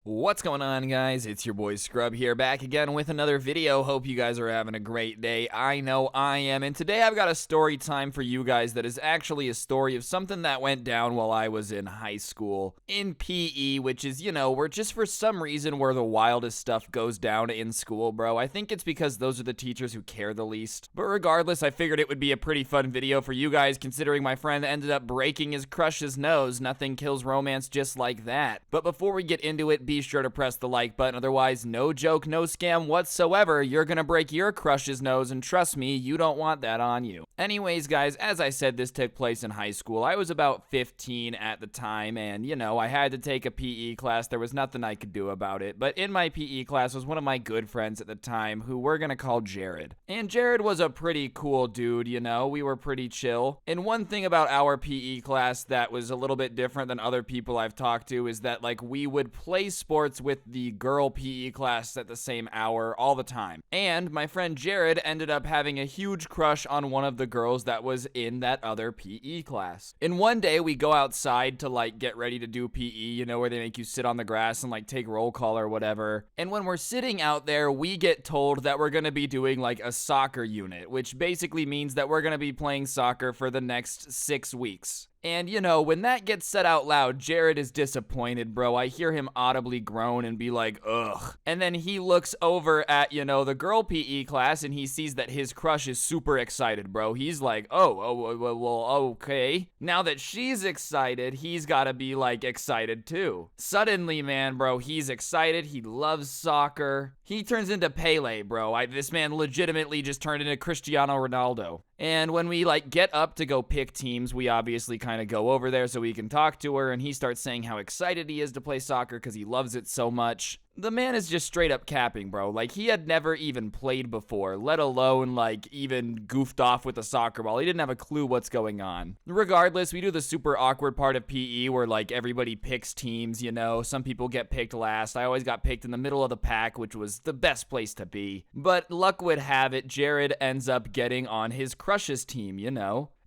What's going on, guys? It's your boy Scrub here, back again with another video. Hope you guys are having a great day. I know I am, and today I've got a story time for you guys that is actually a story of something that went down while I was in high school in PE, which is, where just for some reason where the wildest stuff goes down in school, bro. I think it's because those are the teachers who care the least. But regardless, I figured it would be a pretty fun video for you guys, considering my friend ended up breaking his crush's nose. Nothing kills romance just like that. But before we get into it, be sure to press the like button. Otherwise, no joke, no scam whatsoever. You're gonna break your crush's nose, and trust me, you don't want that on you. Anyways, guys, as I said, this took place in high school. I was about 15 at the time, and, I had to take a PE class. There was nothing I could do about it. But in my PE class was one of my good friends at the time, who we're gonna call Jared. And Jared was a pretty cool dude, we were pretty chill. And one thing about our PE class that was a little bit different than other people I've talked to is that, we would play sports with the girl PE class at the same hour all the time. And my friend Jared ended up having a huge crush on one of the girls that was in that other PE class. And one day we go outside to get ready to do PE, where they make you sit on the grass and take roll call or whatever. And when we're sitting out there, we get told that we're going to be doing a soccer unit, which basically means that we're going to be playing soccer for the next 6 weeks. And, when that gets said out loud, Jared is disappointed, bro. I hear him audibly groan and be like, ugh. And then he looks over at, the girl PE class, and he sees that his crush is super excited, bro. He's like, well, okay. Now that she's excited, he's gotta be, excited too. Suddenly, man, bro, he's excited. He loves soccer. He turns into Pele, bro. This man legitimately just turned into Cristiano Ronaldo. And when we get up to go pick teams, we obviously kind of go over there so we can talk to her, and he starts saying how excited he is to play soccer because he loves it so much. The man is just straight up capping, bro. He had never even played before, let alone, even goofed off with a soccer ball. He didn't have a clue what's going on. Regardless, we do the super awkward part of PE where, everybody picks teams, Some people get picked last. I always got picked in the middle of the pack, which was the best place to be. But luck would have it, Jared ends up getting on his crush's team,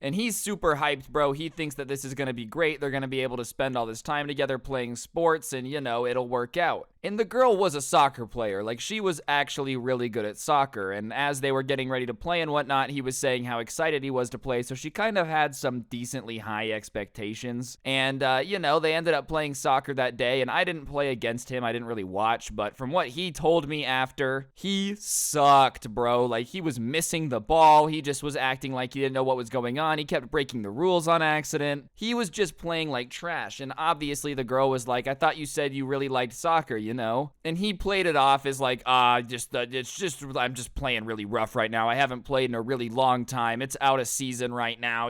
And he's super hyped, bro. He thinks that this is going to be great. They're going to be able to spend all this time together playing sports and, it'll work out. And the girl was a soccer player. She was actually really good at soccer. And as they were getting ready to play and whatnot, he was saying how excited he was to play. So she kind of had some decently high expectations. And, they ended up playing soccer that day. And I didn't play against him. I didn't really watch. But from what he told me after, he sucked, bro. He was missing the ball. He just was acting like he didn't know what was going on. He kept breaking the rules on accident. He was just playing like trash. And obviously the girl was like, I thought you said you really liked soccer, And he played it off as I'm just playing really rough right now. I haven't played in a really long time. It's out of season right now,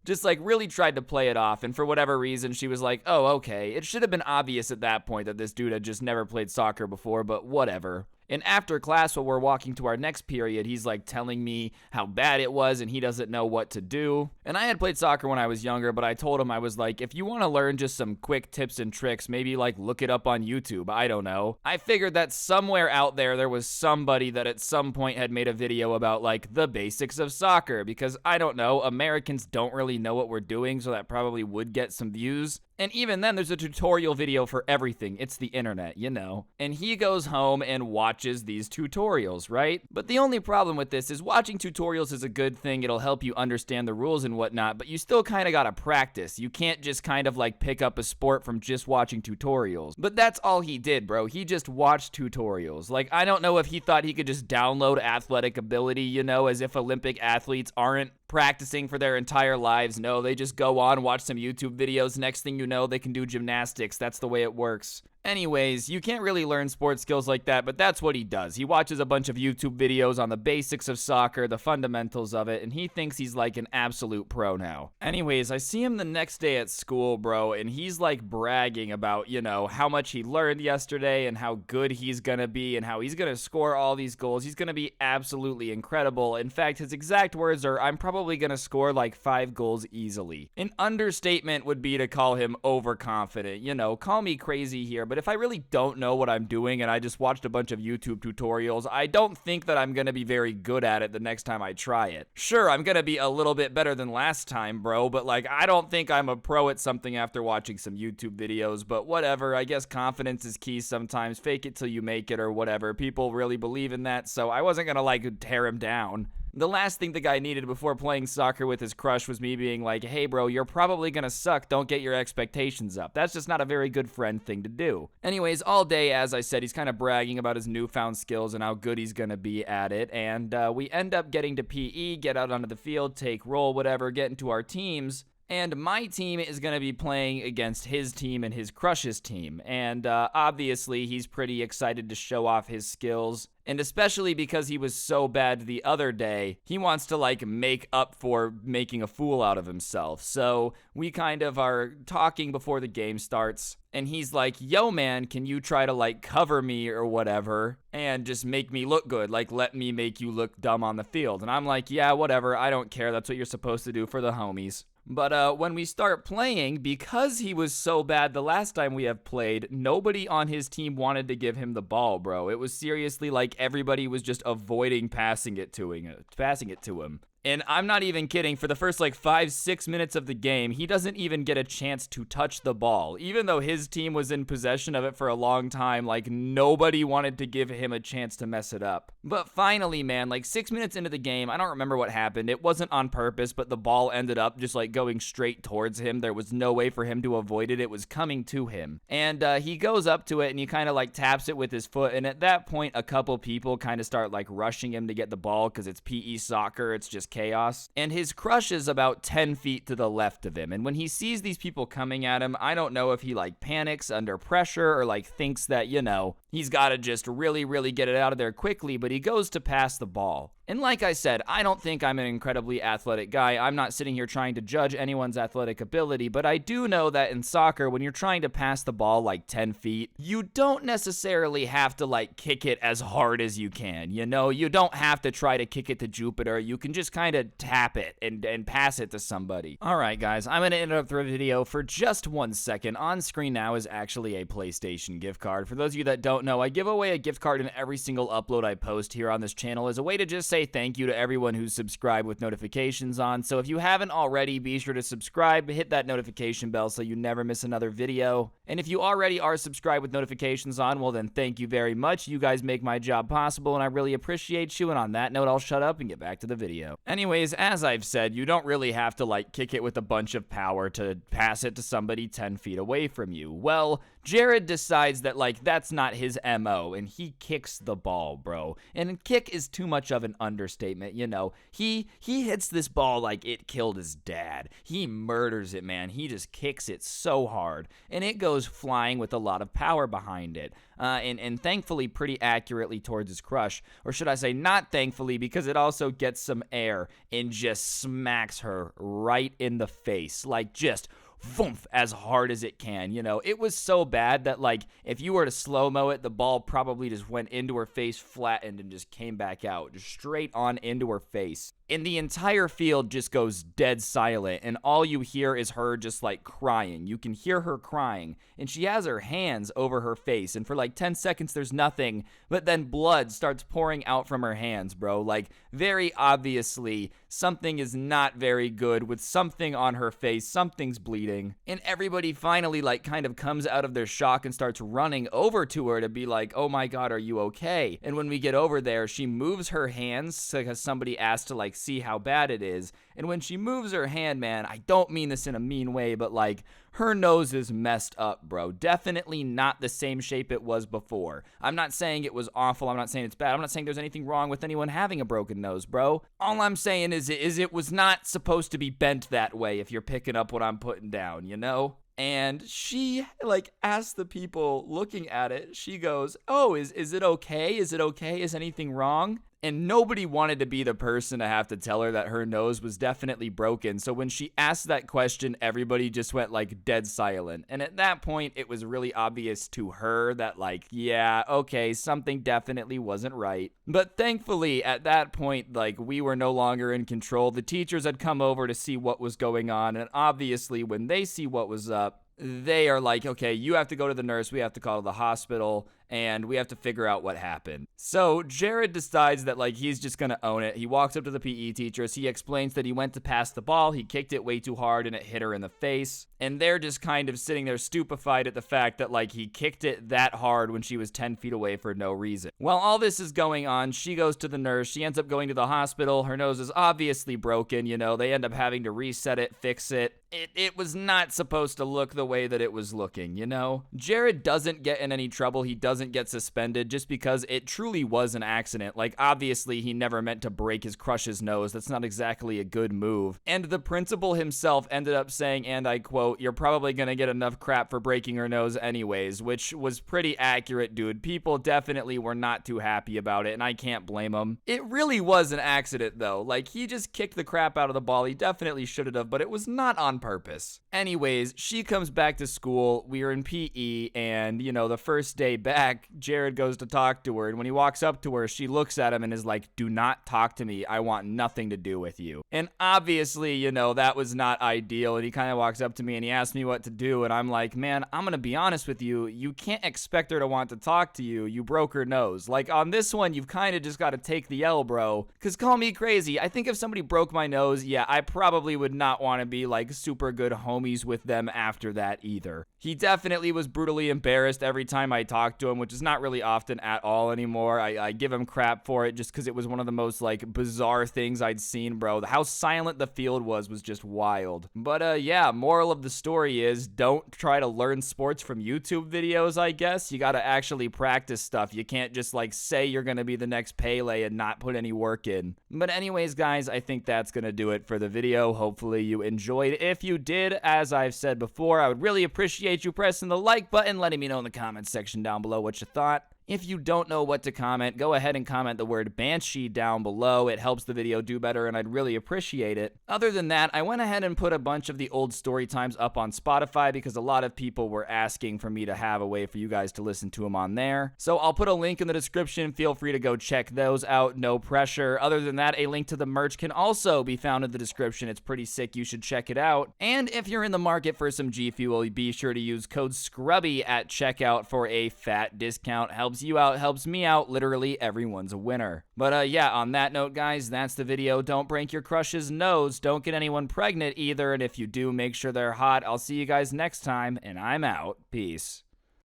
Just really tried to play it off. And for whatever reason, she was like, oh, okay. It should have been obvious at that point that this dude had just never played soccer before, but whatever. And after class, while we're walking to our next period, he's telling me how bad it was and he doesn't know what to do. And I had played soccer when I was younger, but I told him, I was like, if you want to learn just some quick tips and tricks, maybe look it up on YouTube. I don't know. I figured that somewhere out there was somebody that at some point had made a video about the basics of soccer, because I don't know, Americans don't really know what we're doing, so that probably would get some views. And even then, there's a tutorial video for everything. It's the internet, And he goes home and watches these tutorials, right? But the only problem with this is watching tutorials is a good thing. It'll help you understand the rules and whatnot, but you still kind of gotta practice. You can't just kind of pick up a sport from just watching tutorials. But that's all he did, bro. He just watched tutorials. I don't know if he thought he could just download athletic ability, as if Olympic athletes aren't practicing for their entire lives. No, they just go on, watch some YouTube videos. Next thing you know, they can do gymnastics. That's the way it works. Anyways, you can't really learn sports skills like that, but that's what he does. He watches a bunch of YouTube videos on the basics of soccer, the fundamentals of it, and he thinks he's an absolute pro now. Anyways, I see him the next day at school, bro, and he's bragging about, how much he learned yesterday and how good he's gonna be and how he's gonna score all these goals. He's gonna be absolutely incredible. In fact, his exact words are, I'm probably gonna score 5 goals easily. An understatement would be to call him overconfident. Call me crazy here, but if I really don't know what I'm doing and I just watched a bunch of YouTube tutorials, I don't think that I'm gonna be very good at it the next time I try it. Sure, I'm gonna be a little bit better than last time, bro, but like, I don't think I'm a pro at something after watching some YouTube videos, but whatever. I guess confidence is key sometimes. Fake it till you make it or whatever. People really believe in that, so I wasn't gonna like tear him down. The last thing the guy needed before playing soccer with his crush was me being like, hey bro, you're probably gonna suck, don't get your expectations up. That's just not a very good friend thing to do. Anyways, all day, as I said, he's kind of bragging about his newfound skills and how good he's gonna be at it, and we end up getting to PE, get out onto the field, take roll, whatever, get into our teams. And my team is going to be playing against his team and his crush's team. And obviously, he's pretty excited to show off his skills. And especially because he was so bad the other day, he wants to like make up for making a fool out of himself. So we kind of are talking before the game starts. And he's like, yo man, can you try to like cover me or whatever and just make me look good? Like let me make you look dumb on the field. And I'm like, yeah, whatever. I don't care. That's what you're supposed to do for the homies. But when we start playing, because he was so bad the last time we have played, nobody on his team wanted to give him the ball, bro. It was seriously like everybody was just avoiding passing it to him. And I'm not even kidding, for the first like 5-6 minutes of the game, he doesn't even get a chance to touch the ball. Even though his team was in possession of it for a long time, like nobody wanted to give him a chance to mess it up. But finally, man, like 6 minutes into the game, I don't remember what happened. It wasn't on purpose, but the ball ended up just like going straight towards him. There was no way for him to avoid it. It was coming to him. And he goes up to it and he kind of like taps it with his foot. And at that point, a couple people kind of start like rushing him to get the ball because it's PE soccer. It's just chaos. And his crush is about 10 feet to the left of him. And when he sees these people coming at him, I don't know if he like panics under pressure or like thinks that, you know, he's got to just really, really get it out of there quickly, but he goes to pass the ball. And like I said, I don't think I'm an incredibly athletic guy. I'm not sitting here trying to judge anyone's athletic ability, but I do know that in soccer, when you're trying to pass the ball like 10 feet, you don't necessarily have to like kick it as hard as you can. You know, you don't have to try to kick it to Jupiter. You can just kind of tap it and pass it to somebody. All right, guys, I'm going to interrupt the video for just 1 second. On screen now is actually a PlayStation gift card. For those of you that don't know, I give away a gift card in every single upload I post here on this channel as a way to just say thank you to everyone who's subscribed with notifications on. So if you haven't already, be sure to subscribe, hit that notification bell so you never miss another video. And if you already are subscribed with notifications on, well then thank you very much. You guys make my job possible and I really appreciate you. And on that note, I'll shut up and get back to the video. Anyways, as I've said, you don't really have to like kick it with a bunch of power to pass it to somebody 10 feet away from you. Well, Jared decides that like that's not his MO and he kicks the ball, bro. And kick is too much of an understatement, you know. He hits this ball like it killed his dad. He murders it, man. He just kicks it so hard and it goes flying with a lot of power behind it. And thankfully pretty accurately towards his crush, or should I say not thankfully, because it also gets some air and just smacks her right in the face, like just voomf, as hard as it can. You know, it was so bad that like if you were to slow-mo it, the ball probably just went into her face, flattened, and just came back out, just straight on into her face. And the entire field just goes dead silent, and all you hear is her just like crying. You can hear her crying, and she has her hands over her face, and for like 10 seconds there's nothing, but then blood starts pouring out from her hands, bro. Like, very obviously, something is not very good with something on her face, something's bleeding. And everybody finally like kind of comes out of their shock and starts running over to her to be like, oh my god, are you okay? And when we get over there, she moves her hands because somebody asked to like see how bad it is. And when she moves her hand, man, I don't mean this in a mean way, but like her nose is messed up, bro. Definitely not the same shape it was before. I'm not saying it was awful. I'm not saying it's bad. I'm not saying there's anything wrong with anyone having a broken nose, bro. All I'm saying is it was not supposed to be bent that way, if you're picking up what I'm putting down, you know? And she, like, asked the people looking at it, she goes, oh, is it okay? Is it okay? Is anything wrong? And nobody wanted to be the person to have to tell her that her nose was definitely broken. So when she asked that question, everybody just went like dead silent. And at that point, it was really obvious to her that like, yeah, okay, something definitely wasn't right. But thankfully, at that point, like, we were no longer in control. The teachers had come over to see what was going on. And obviously, when they see what was up, they are like, okay, you have to go to the nurse, we have to call the hospital, and we have to figure out what happened. So Jared decides that like he's just gonna own it. He walks up to the PE teachers. He explains that he went to pass the ball. He kicked it way too hard and it hit her in the face. And they're just kind of sitting there stupefied at the fact that like he kicked it that hard when she was 10 feet away for no reason. While all this is going on, she goes to the nurse. She ends up going to the hospital. Her nose is obviously broken. You know, they end up having to reset it, fix it. It was not supposed to look the way that it was looking, you know? Jared doesn't get in any trouble. He doesn't get suspended just because it truly was an accident. Like, obviously, he never meant to break his crush's nose. That's not exactly a good move. And the principal himself ended up saying, and I quote, "You're probably gonna get enough crap for breaking her nose anyways," which was pretty accurate, dude. People definitely were not too happy about it, and I can't blame them. It really was an accident, though. Like, he just kicked the crap out of the ball. He definitely should have, but it was not on purpose. Anyways, she comes back to school. We are in PE, and, you know, the first day back, Jared goes to talk to her, and when he walks up to her, she looks at him and is like, "Do not talk to me. I want nothing to do with you." And obviously, you know, that was not ideal, and he kind of walks up to me and he asks me what to do, and I'm like, man, I'm gonna be honest with you. You can't expect her to want to talk to you. You broke her nose. Like, on this one, you've kind of just got to take the L, bro. Because call me crazy. I think if somebody broke my nose, yeah, I probably would not want to be, like, super good homies with them after that either. He definitely was brutally embarrassed every time I talked to him, which is not really often at all anymore. I give him crap for it just because it was one of the most, like, bizarre things I'd seen, bro. How silent the field was just wild. But, yeah, moral of the story is don't try to learn sports from YouTube videos, I guess. You gotta actually practice stuff. You can't just, like, say you're gonna be the next Pele and not put any work in. But anyways, guys, I think that's gonna do it for the video. Hopefully you enjoyed. If you did, as I've said before, I would really appreciate you pressing the like button, letting me know in the comments section down below what you thought. If you don't know what to comment, go ahead and comment the word Banshee down below. It helps the video do better, and I'd really appreciate it. Other than that, I went ahead and put a bunch of the old story times up on Spotify because a lot of people were asking for me to have a way for you guys to listen to them on there. So I'll put a link in the description. Feel free to go check those out. No pressure. Other than that, a link to the merch can also be found in the description. It's pretty sick. You should check it out. And if you're in the market for some G Fuel, be sure to use code SCRUBBY at checkout for a fat discount. Helps you out, helps me out. Literally, everyone's a winner. But yeah, on that note, guys, that's the video. Don't break your crush's nose. Don't get anyone pregnant either. And if you do, make sure they're hot. I'll see you guys next time, and I'm out. Peace.